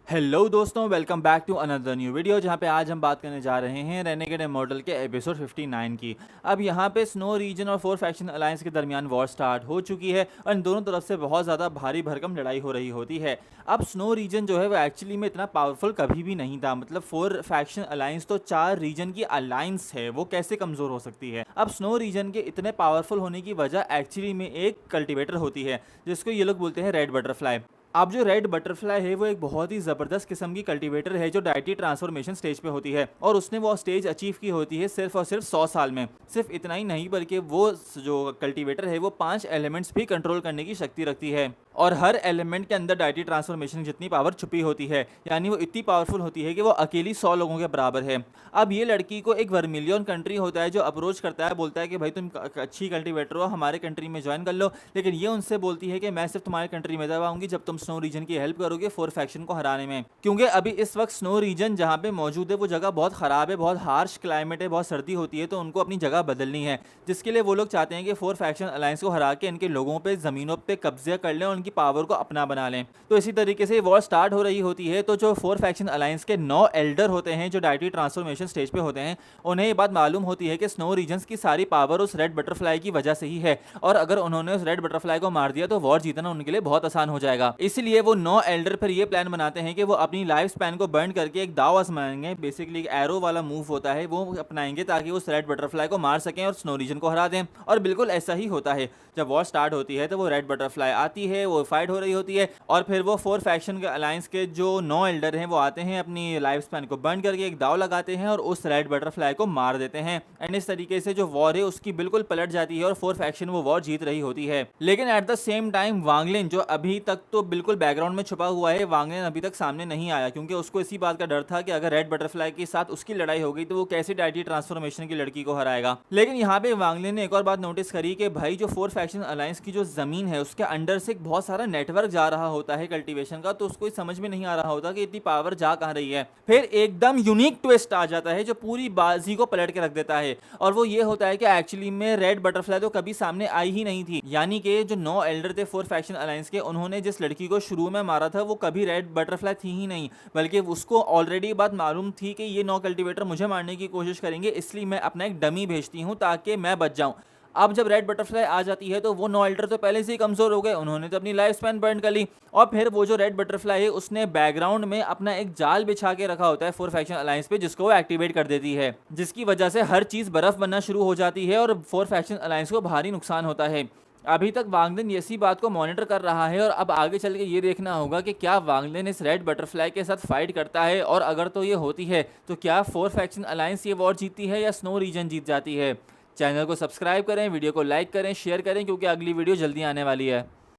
Hello दोस्तों, welcome back to another new video जहां पे आज हम बात करने जा रहे हैं रेनेगेड इमॉर्टल के एपिसोड 59 की। अब यहां पे स्नो रीजन और फोर फैक्शन अलायंस के दरमियान वॉर स्टार्ट हो चुकी है और इन दोनों तरफ से बहुत ज़्यादा भारी भरकम लड़ाई हो रही होती है। अब स्नो रीजन जो है वो एक्चुअली में इतना पावरफुल कभी भी नहीं था। मतलब फोर फैक्शन अलायंस तो 4 रीजन की अलायंस है, वो कैसे कमज़ोर हो सकती है। अब स्नो रीजन के इतने पावरफुल होने की वजह एक्चुअली में एक कल्टिवेटर होती है जिसको ये लोग बोलते हैं रेड बटरफ्लाई। अब जो रेड बटरफ्लाई है वो एक बहुत ही ज़बरदस्त किस्म की कल्टीवेटर है जो डायटी ट्रांसफॉर्मेशन स्टेज पे होती है और उसने वो स्टेज अचीव की होती है सिर्फ और सिर्फ 100 साल में। सिर्फ इतना ही नहीं बल्कि वो जो कल्टीवेटर है वो 5 एलिमेंट्स भी कंट्रोल करने की शक्ति रखती है और हर एलिमेंट के अंदर डायटी ट्रांसफॉर्मेशन जितनी पावर छुपी होती है, यानी वो इतनी पावरफुल होती है कि वो अकेली 100 लोगों के बराबर है। अब ये लड़की को एक वर्मिलियन कंट्री होता है जो अप्रोच करता है, बोलता है कि भाई तुम अच्छी कल्टीवेटर हो, हमारे कंट्री में ज्वाइन कर लो। लेकिन ये उनसे बोलती है कि मैं सिर्फ तुम्हारे कंट्री में तब आऊंगी जब तुम स्नो रीजन की हेल्प करोगे फोर फैक्शन को हराने में, क्योंकि अभी इस वक्त स्नो रीजन जहाँ पे मौजूद है वो जगह बहुत ख़राब है, बहुत हार्श क्लाइमेट है, बहुत सर्दी होती है, तो उनको अपनी जगह बदलनी है। जिसके लिए वो लोग चाहते हैं कि फोर फैक्शन अलायंस को हरा के इनके लोगों पर ज़मीनों पर कब्जा कर लें और उनकी पावर को अपना बना लें। तो इसी तरीके से वॉर स्टार्ट हो रही होती है। तो जो फोर फैक्शन अलायंस के 9 एल्डर होते हैं जो डायटी ट्रांसफॉर्मेशन स्टेज पे होते हैं, उन्हें ये बात मालूम होती है कि स्नो रीजन्स की सारी पावर उस रेड बटरफ्लाई की वजह से ही है और अगर उन्होंने उस रेड बटरफ्लाई को मार दिया तो वॉर जीतना उनके लिए बहुत आसान हो जाएगा। इसलिए वो 9 एल्डर फिर ये प्लान बनाते हैं कि वो अपनी लाइफ स्पैन को बर्न करके एक दाव आजमाएंगे। बेसिकली एक एरो वाला मूव होता है वो अपनाएंगे ताकि उस रेड बटरफ्लाई को मार सकें और स्नो रीजन को हरा दें। और बिल्कुल ऐसा ही होता है। जब वॉर स्टार्ट होती है तो वो रेड बटरफ्लाई आती है, वो फाइट हो रही होती है और फिर वो फोर फैक्शन के अलायंस के जो 9 एल्डर हैं वो आते हैं, अपनी लाइफ स्पैन को बर्न करके एक दाव लगाते हैं और उस रेड बटरफ्लाई को मार देते हैं। एंड इस तरीके से जो वॉर है उसकी बिल्कुल पलट जाती है और फोर फैक्शन वो वॉर जीत रही होती है। लेकिन at the same time Wanglin जो अभी तक तो बिल्कुल बैकग्राउंड में छुपा हुआ है, वांगलिन अभी तक सामने नहीं आया क्योंकि उसको इसी बात का डर था कि अगर रेड बटरफ्लाई के साथ उसकी लड़ाई हो गई तो वो कैसे डायटी ट्रांसफॉर्मेशन की लड़की को हराएगा। लेकिन यहाँ पे वांगलिन ने एक और बात नोटिस करी कि भाई जो फोर फैक्शन अलायंस की जो जमीन है उसके अंडर से बहुत सारा नेटवर्क जा रहा होता है कल्टीवेशन का, तो उसको समझ में नहीं आ रहा होता कि इतनी पावर जा कहां रही है। फिर एकदम यूनिक ट्विस्ट आ जाता है जो पूरी बाजी को पलट के रख देता है और वो ये होता है कि एक्चुअली में रेड बटरफ्लाई तो कभी सामने आई ही नहीं थी। यानी कि जो 9 एल्डर थे फोर फैक्शन अलायंस के, उन्होंने जिस लड़की को शुरू में मारा था वो कभी रेड बटरफ्लाई थी ही नहीं, बल्कि उसको ऑलरेडी बात मालूम थी कि ये 9 कल्टीवेटर मुझे मारने की कोशिश करेंगे, इसलिए मैं अपना एक डमी भेजती हूँ ताकि मैं बच जाऊं। अब जब रेड बटरफ्लाई आ जाती है तो वो 9 एल्डर तो पहले से ही कमजोर हो गए, उन्होंने तो अपनी लाइफ स्पैन बर्न कर ली और फिर वो जो रेड बटरफ्लाई है उसने बैकग्राउंड में अपना एक जाल बिछा के रखा होता है फोर फैक्शन अलायंस पे, जिसको वो एक्टिवेट कर देती है, जिसकी वजह से हर चीज बर्फ बनना शुरू हो जाती है और फोर फैक्शन अलायंस को भारी नुकसान होता है। अभी तक वांगलिन इसी बात को मॉनिटर कर रहा है और अब आगे चल के ये देखना होगा कि क्या वांगलिन इस रेड बटरफ्लाई के साथ फाइट करता है और अगर तो ये होती है तो क्या फोर फैक्शन अलायंस ये वॉर जीतती है या स्नो रीजन जीत जाती है। चैनल को सब्सक्राइब करें, वीडियो को लाइक करें, शेयर करें क्योंकि अगली वीडियो जल्दी आने वाली है।